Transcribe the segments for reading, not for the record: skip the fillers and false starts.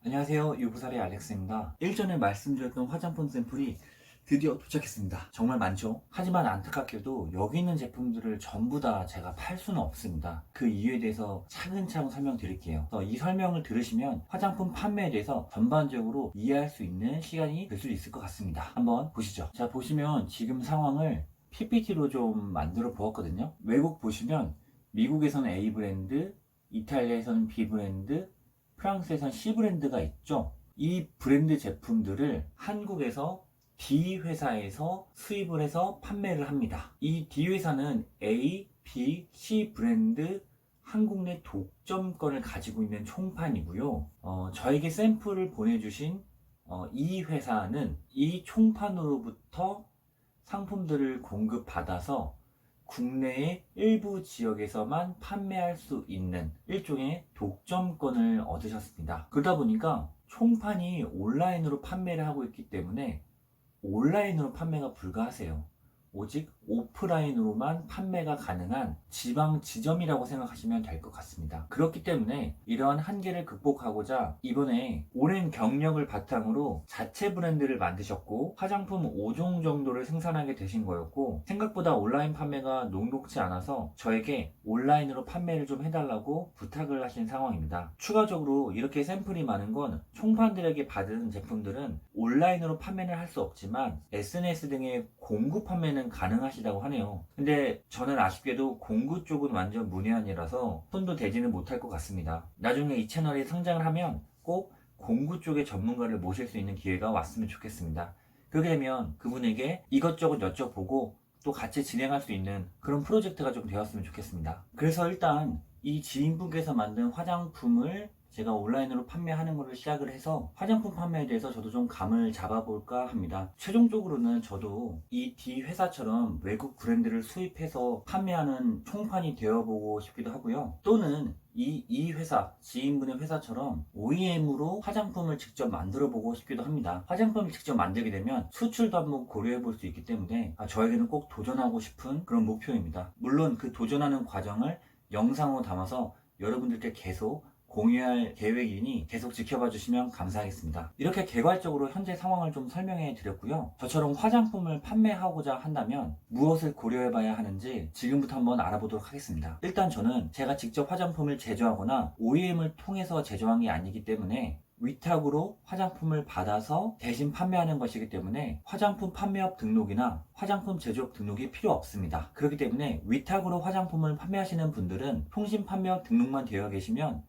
안녕하세요. 유부살의 알렉스입니다. 일전에 말씀드렸던 화장품 샘플이 드디어 도착했습니다. 정말 많죠? 하지만 안타깝게도 여기 있는 제품들을 전부 다 제가 팔 수는 없습니다. 그 이유에 대해서 차근차근 설명드릴게요. 이 설명을 들으시면 화장품 판매에 대해서 전반적으로 이해할 수 있는 시간이 될 수 있을 것 같습니다. 한번 보시죠. 자, 보시면 지금 상황을 PPT로 좀 만들어 보았거든요. 외국 보시면 미국에서는 A 브랜드, 이탈리아에서는 B 브랜드, 프랑스에선 C 브랜드가 있죠. 이 브랜드 제품들을 한국에서 D 회사에서 수입을 해서 판매를 합니다. 이 D 회사는 A, B, C 브랜드 한국 내 독점권을 가지고 있는 총판이고요. 저에게 샘플을 보내주신 이 회사는 이 총판으로부터 상품들을 공급받아서 국내의 일부 지역에서만 판매할 수 있는 일종의 독점권을 얻으셨습니다. 그러다 보니까 총판이 온라인으로 판매를 하고 있기 때문에 온라인으로 판매가 불가하세요. 오직 오프라인으로만 판매가 가능한 지방 지점이라고 생각하시면 될 것 같습니다. 그렇기 때문에 이러한 한계를 극복하고자 이번에 오랜 경력을 바탕으로 자체 브랜드를 만드셨고 화장품 5종 정도를 생산하게 되신 거였고, 생각보다 온라인 판매가 녹록지 않아서 저에게 온라인으로 판매를 좀 해달라고 부탁을 하신 상황입니다. 추가적으로 이렇게 샘플이 많은 건 총판들에게 받은 제품들은 온라인으로 판매는 할 수 없지만 SNS 등의 공구 판매는 가능하시다고 하네요. 근데 저는 아쉽게도 공구 쪽은 완전 문외한이라서 손도 대지는 못할 것 같습니다. 나중에 이 채널이 성장을 하면 꼭 공구 쪽의 전문가를 모실 수 있는 기회가 왔으면 좋겠습니다. 그렇게 되면 그분에게 이것저것 여쭤보고 또 같이 진행할 수 있는 그런 프로젝트가 좀 되었으면 좋겠습니다. 그래서 일단 이 지인분께서 만든 화장품을 제가 온라인으로 판매하는 것을 시작을 해서 화장품 판매에 대해서 저도 좀 감을 잡아볼까 합니다. 최종적으로는 저도 이 D 회사처럼 외국 브랜드를 수입해서 판매하는 총판이 되어보고 싶기도 하고요. 또는 이 회사, 지인분의 회사처럼 OEM으로 화장품을 직접 만들어 보고 싶기도 합니다. 화장품을 직접 만들게 되면 수출도 한번 고려해 볼 수 있기 때문에 저에게는 꼭 도전하고 싶은 그런 목표입니다. 물론 그 도전하는 과정을 영상으로 담아서 여러분들께 계속 공유할 계획이니 계속 지켜봐 주시면 감사하겠습니다. 이렇게 개괄적으로 현재 상황을 좀 설명해 드렸고요. 저처럼 화장품을 판매하고자 한다면 무엇을 고려해 봐야 하는지 지금부터 한번 알아보도록 하겠습니다. 일단 저는 제가 직접 화장품을 제조하거나 OEM을 통해서 제조한 게 아니기 때문에 위탁으로 화장품을 받아서 대신 판매하는 것이기 때문에 화장품 판매업 등록이나 화장품 제조업 등록이 필요 없습니다. 그렇기 때문에 위탁으로 화장품을 판매하시는 분들은 통신 판매업 등록만 되어 계시면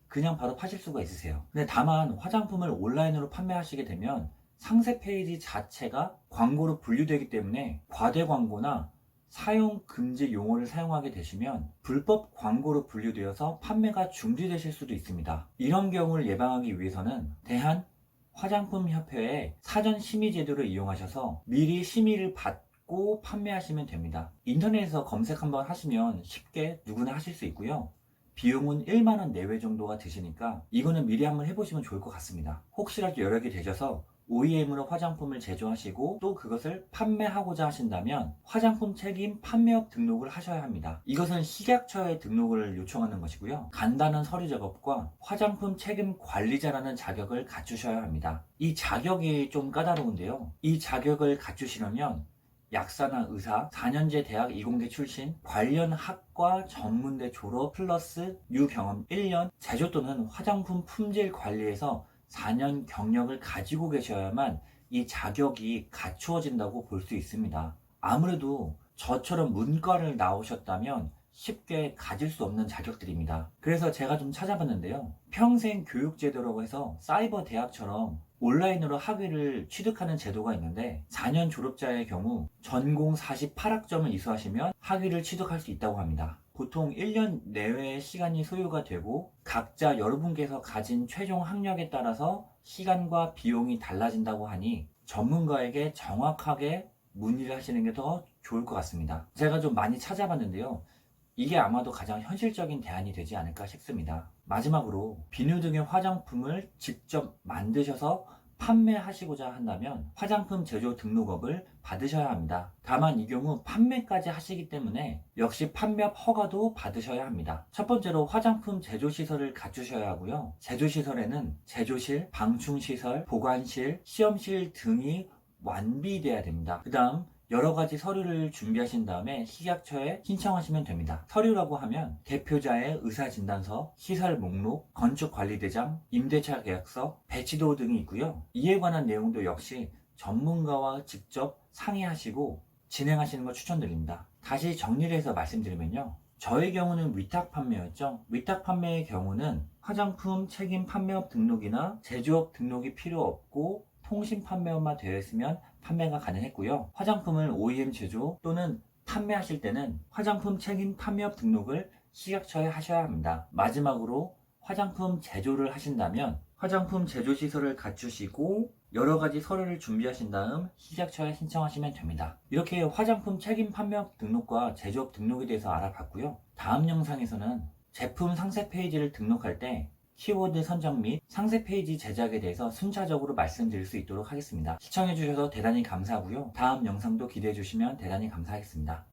그냥 바로 파실 수가 있으세요. 근데 다만 화장품을 온라인으로 판매하시게 되면 상세 페이지 자체가 광고로 분류되기 때문에 과대 광고나 사용 금지 용어를 사용하게 되시면 불법 광고로 분류되어서 판매가 중지되실 수도 있습니다. 이런 경우를 예방하기 위해서는 대한 화장품 협회의 사전 심의 제도를 이용하셔서 미리 심의를 받고 판매하시면 됩니다. 인터넷에서 검색 한번 하시면 쉽게 누구나 하실 수 있고요. 비용은 1만원 내외 정도가 드시니까 이거는 미리 한번 해보시면 좋을 것 같습니다. 혹시라도 여력이 되셔서 OEM으로 화장품을 제조하시고 또 그것을 판매하고자 하신다면 화장품 책임 판매업 등록을 하셔야 합니다. 이것은 식약처에 등록을 요청하는 것이고요. 간단한 서류 작업과 화장품 책임 관리자라는 자격을 갖추셔야 합니다. 이 자격이 좀 까다로운데요. 이 자격을 갖추시려면 약사나 의사, 4년제 대학 이공계 출신, 관련 학과 전문대 졸업 플러스 유경험 1년, 제조 또는 화장품 품질 관리에서 4년 경력을 가지고 계셔야만 이 자격이 갖추어진다고 볼 수 있습니다. 아무래도 저처럼 문과를 나오셨다면 쉽게 가질 수 없는 자격들입니다. 그래서 제가 좀 찾아봤는데요. 평생교육제도라고 해서 사이버 대학처럼 온라인으로 학위를 취득하는 제도가 있는데 4년 졸업자의 경우 전공 48학점을 이수하시면 학위를 취득할 수 있다고 합니다. 보통 1년 내외의 시간이 소요가 되고 각자 여러분께서 가진 최종 학력에 따라서 시간과 비용이 달라진다고 하니 전문가에게 정확하게 문의를 하시는 게 더 좋을 것 같습니다. 제가 좀 많이 찾아봤는데요. 이게 아마도 가장 현실적인 대안이 되지 않을까 싶습니다. 마지막으로 비누 등의 화장품을 직접 만드셔서 판매하시고자 한다면 화장품 제조 등록업을 받으셔야 합니다. 다만 이 경우 판매까지 하시기 때문에 역시 판매업 허가도 받으셔야 합니다. 첫 번째로 화장품 제조 시설을 갖추셔야 하고요. 제조 시설에는 제조실, 방충시설, 보관실, 시험실 등이 완비돼야 됩니다. 그 다음 여러 가지 서류를 준비하신 다음에 식약처에 신청하시면 됩니다. 서류라고 하면 대표자의 의사진단서, 시설 목록, 건축관리대장, 임대차 계약서, 배치도 등이 있고요. 이에 관한 내용도 역시 전문가와 직접 상의하시고 진행하시는 걸 추천드립니다. 다시 정리를 해서 말씀드리면요. 저의 경우는 위탁 판매였죠. 위탁 판매의 경우는 화장품 책임 판매업 등록이나 제조업 등록이 필요 없고 통신 판매업만 되어 있으면 판매가 가능했고요. 화장품을 OEM 제조 또는 판매하실 때는 화장품 책임 판매업 등록을 식약처에 하셔야 합니다. 마지막으로 화장품 제조를 하신다면 화장품 제조 시설을 갖추시고 여러 가지 서류를 준비하신 다음 식약처에 신청하시면 됩니다. 이렇게 화장품 책임 판매업 등록과 제조업 등록에 대해서 알아봤고요. 다음 영상에서는 제품 상세 페이지를 등록할 때 키워드 선정 및 상세 페이지 제작에 대해서 순차적으로 말씀드릴 수 있도록 하겠습니다. 시청해주셔서 대단히 감사하고요. 다음 영상도 기대해주시면 대단히 감사하겠습니다.